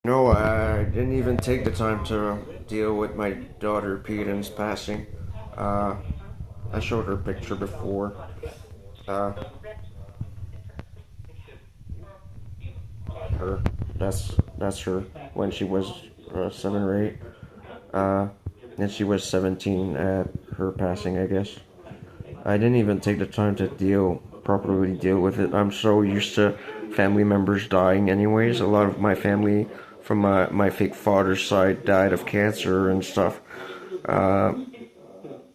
No, I didn't even take the time to deal with my daughter Peyton's passing. Uh, I showed her a picture before. Uh, her, that's her when she was 7 or 8. Uh, and she was 17 at her passing, I guess. I didn't even take the time to properly deal with it. I'm so used to family members dying anyways. A lot of my family from my fake father's side died of cancer and stuff. Uh,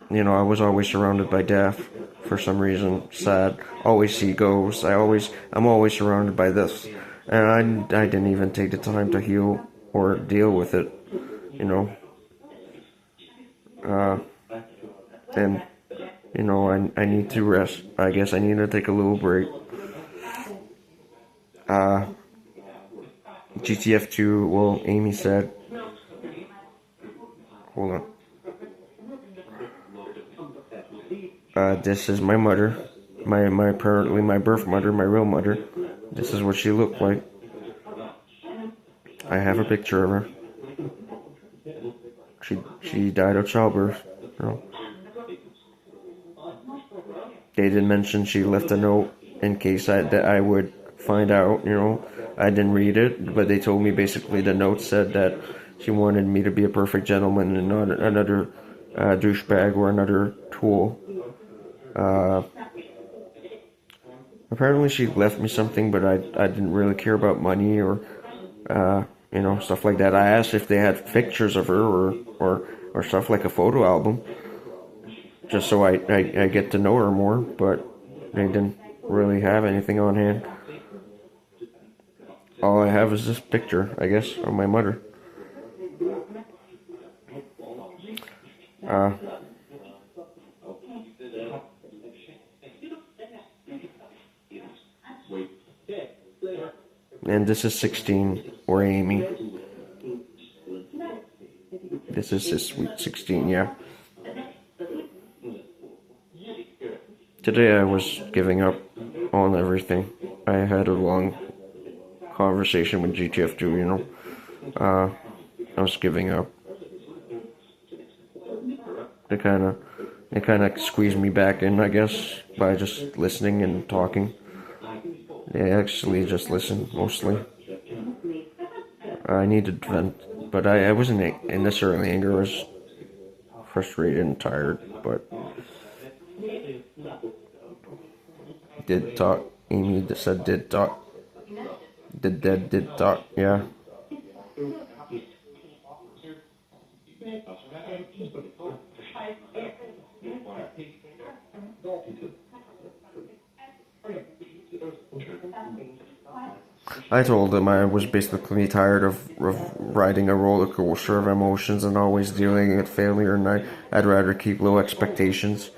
I was always surrounded by death for some reason. Sad. Always see ghosts. I'm always surrounded by this, and I didn't even take the time to heal or deal with it. You know, uh, and I need to rest. I guess I need to take a little break. Uh, GTF2. Well, Amy said, hold on. This is my mother, my apparently my birth mother, my real mother. This is what she looked like. I have a picture of her. She died of childbirth. You know. They did mention she left a note in case that I would find out. I didn't read it, but they told me basically the note said that she wanted me to be a perfect gentleman and not another douchebag or another tool. Uh, Apparently she left me something, but I didn't really care about money or stuff like that. I asked if they had pictures of her or stuff like a photo album, just so I get to know her more, but they didn't really have anything on hand. All I have is this picture, I guess, of my mother. Uh, and this is 16, or Amy. This is his sweet 16, yeah. Today I was giving up on everything. I had a long conversation with GTF2, I was giving up. It kind of squeezed me back in, I guess, by just listening and talking. They actually just listened, mostly. I needed to vent, but I wasn't necessarily angry. I was frustrated and tired, but did talk. Amy said did talk. Did talk, yeah. I told him I was basically tired of riding a roller coaster of emotions and always dealing with failure, and I'd rather keep low expectations.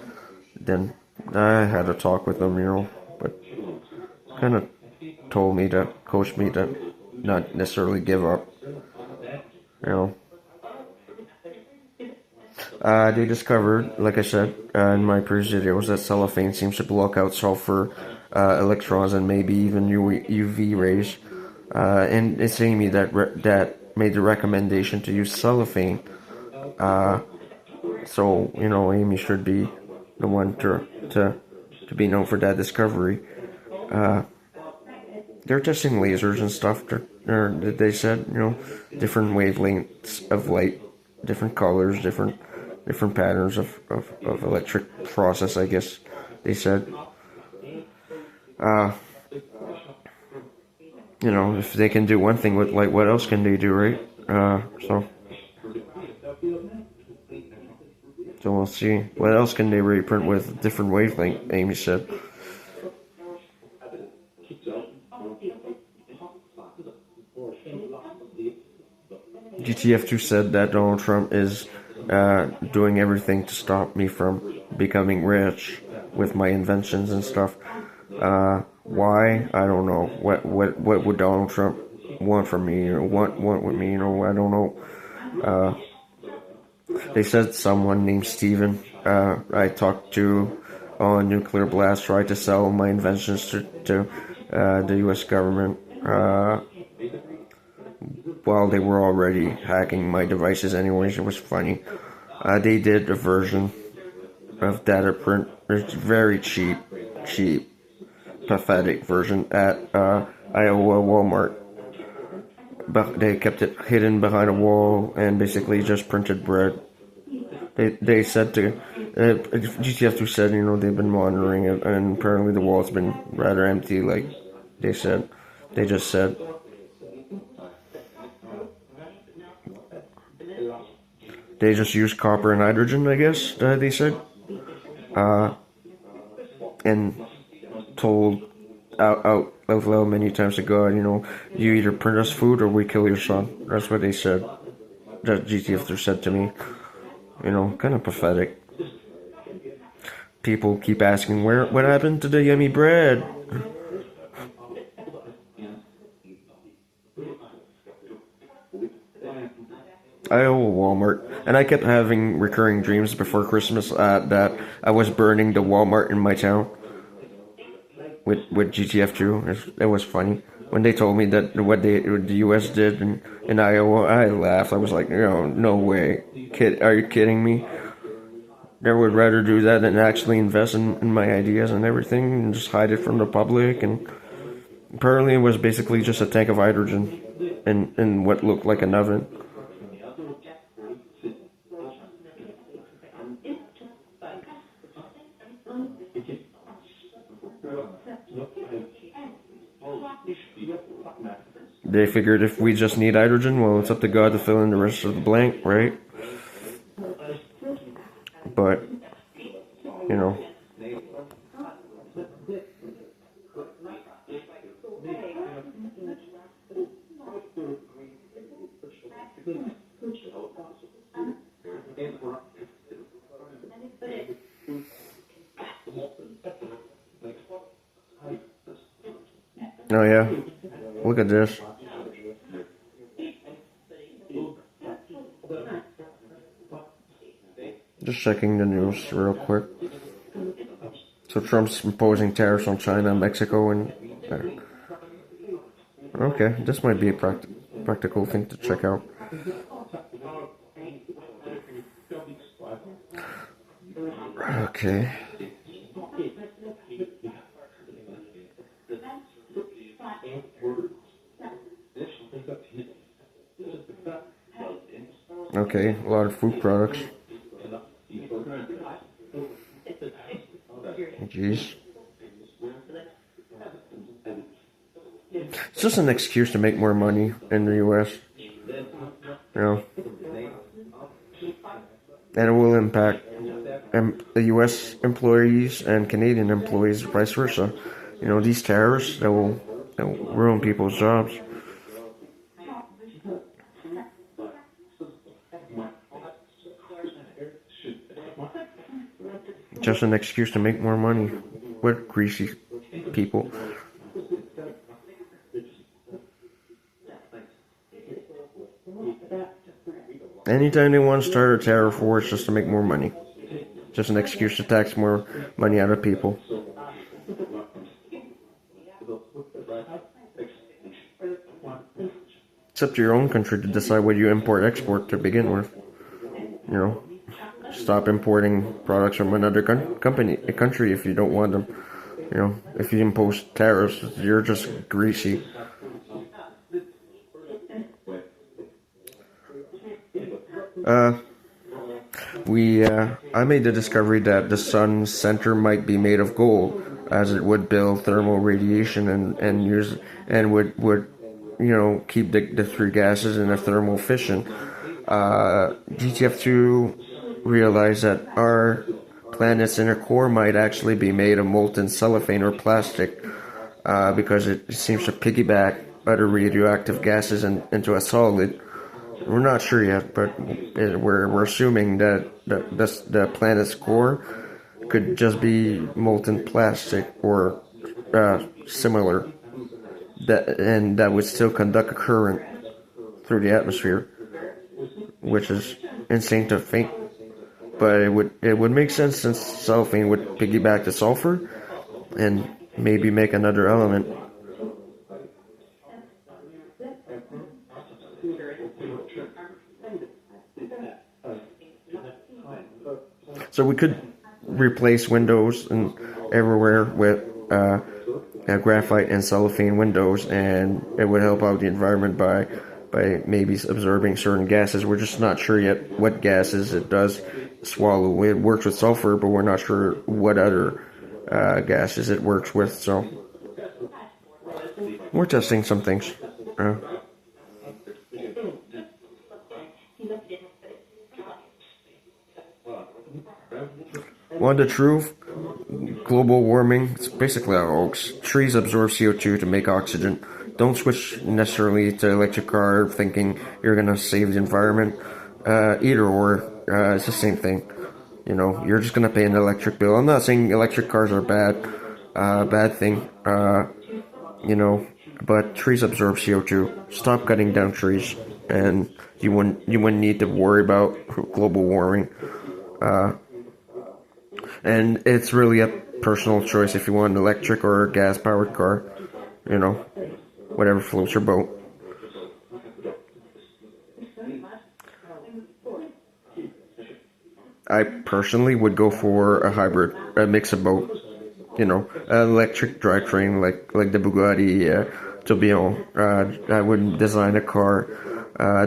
Then I had a talk with him, but kind of coached me to not necessarily give up, you know. They discovered, like I said in my previous videos, that cellophane seems to block out sulfur electrons and maybe even UV rays. And it's Amy that made the recommendation to use cellophane. So Amy should be the one to be known for that discovery. They're testing lasers and stuff. They said different wavelengths of light, different colors, different patterns of electric process, I guess they said. If they can do one thing with light, what else can they do, right? So we'll see. What else can they reprint with different wavelength, Amy said. GTF2 said that Donald Trump is doing everything to stop me from becoming rich with my inventions and stuff. Why? I don't know. What would Donald Trump want from me or want with me? I don't know. They said someone named Steven I talked to on Nuclear Blast tried to sell my inventions to the U.S. government. while they were already hacking my devices anyways. It was funny. They did a version of DataPrint. It's very cheap, pathetic version at Iowa Walmart. But they kept it hidden behind a wall and basically just printed bread. They said to GTF2 said, you know, they've been monitoring it, and apparently the wall's been rather empty, like they said. They just said. They just use copper and hydrogen, I guess, they said. And told out loud many times to God, you know, you either print us food or we kill your son. That's what they said. That GTF said to me. You know, kind of pathetic. People keep asking, what happened to the yummy bread? Iowa Walmart. And I kept having recurring dreams before Christmas that I was burning the Walmart in my town with GTF2. It was funny. When they told me that what the US did in Iowa, I laughed. I was like, no way. Are you kidding me? I would rather do that than actually invest in my ideas and everything and just hide it from the public. And apparently it was basically just a tank of hydrogen in what looked like an oven. They figured if we just need hydrogen, well, it's up to God to fill in the rest of the blank, right? But, you know. Oh yeah, look at this. Just checking the news real quick. So Trump's imposing tariffs on China, Mexico, and okay, this might be a practical thing to check out. Okay. Okay, a lot of food products. Jeez. It's just an excuse to make more money in the US. You know. And it will impact the US employees and Canadian employees, vice versa. You know, these tariffs that will ruin people's jobs. Just an excuse to make more money with greasy people. Anytime they want to start a tariff war, it's just to make more money. Just an excuse to tax more money out of people. It's up to your own country to decide what you import-export to begin with. You know. Stop importing products from another country if you don't want them. You know, if you impose tariffs, you're just greasy. I made the discovery that the sun's center might be made of gold, as it would build thermal radiation and would keep the three gases in a thermal fission. GTF2 realized that our planet's inner core might actually be made of molten cellophane or plastic, because it seems to piggyback other radioactive gases into a solid. We're not sure yet, but we're assuming that the planet's core could just be molten plastic or similar, that would still conduct a current through the atmosphere, which is insane to think. But it would make sense, since cellophane would piggyback to sulfur and maybe make another element. So we could replace windows and everywhere with graphite and cellophane windows, and it would help out the environment by maybe absorbing certain gases. We're just not sure yet what gases it does swallow. It works with sulfur, but we're not sure what other gases it works with. So we're testing some things. Well, the truth, global warming, it's basically a hoax. Trees absorb CO2 to make oxygen. Don't switch necessarily to electric car thinking you're going to save the environment. Either or, it's the same thing. You know, you're just going to pay an electric bill. I'm not saying electric cars are bad thing, you know, but trees absorb CO2. Stop cutting down trees, and you wouldn't need to worry about global warming. And it's really a personal choice if you want an electric or a gas-powered car. You know, whatever floats your boat. I personally would go for a hybrid, a mix of both. You know, an electric drivetrain like the Bugatti Tourbillon. I would design a car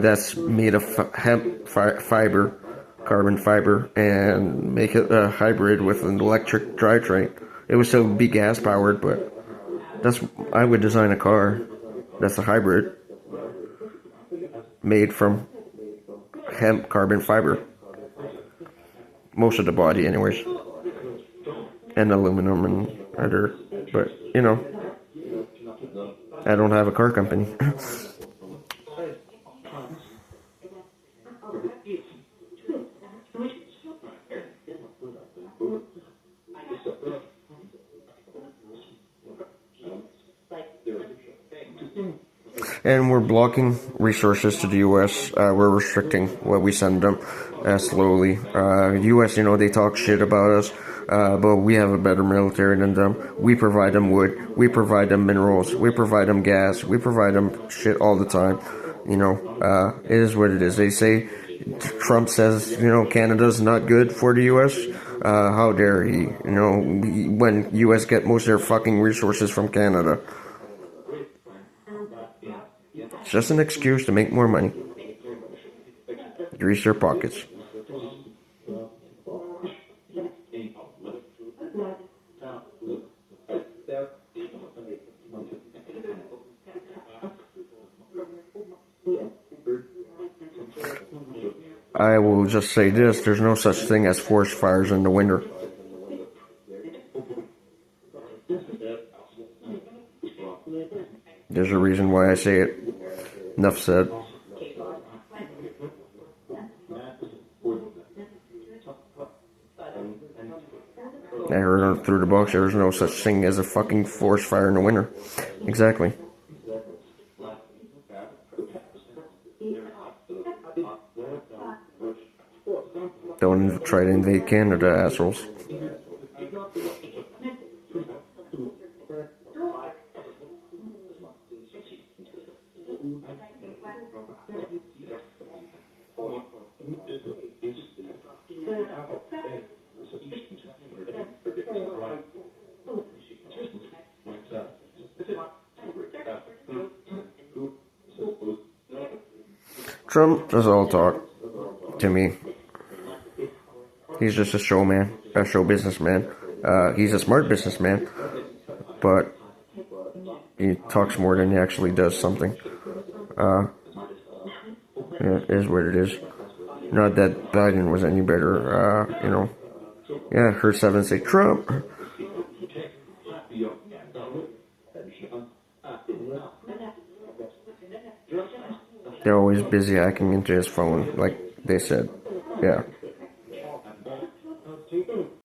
that's made of hemp fiber, carbon fiber, and make it a hybrid with an electric drivetrain. It would still be gas powered, but I would design a car that's a hybrid made from hemp carbon fiber. Most of the body, anyways, and aluminum and other. But you know, I don't have a car company. And we're blocking resources to the U.S. We're restricting what we send them slowly. U.S., you know, they talk shit about us, but we have a better military than them. We provide them wood. We provide them minerals. We provide them gas. We provide them shit all the time. You know, it is what it is. They say, Trump says, you know, Canada's not good for the U.S. How dare he? You know, when U.S. get most of their fucking resources from Canada. It's just an excuse to make more money. Grease their pockets. I will just say this, there's no such thing as forest fires in the winter. There's a reason why I say it. Enough said. I heard through the box there's no such thing as a fucking forest fire in the winter. Exactly. Don't try to invade Canada, assholes. Trump does all talk to me. He's just a showman, a show businessman. He's a smart businessman, but he talks more than he actually does something. Yeah, it is what it is. Not that Biden was any better, you know. Yeah, her seven say Trump. They're always busy hacking into his phone, like they said. Yeah.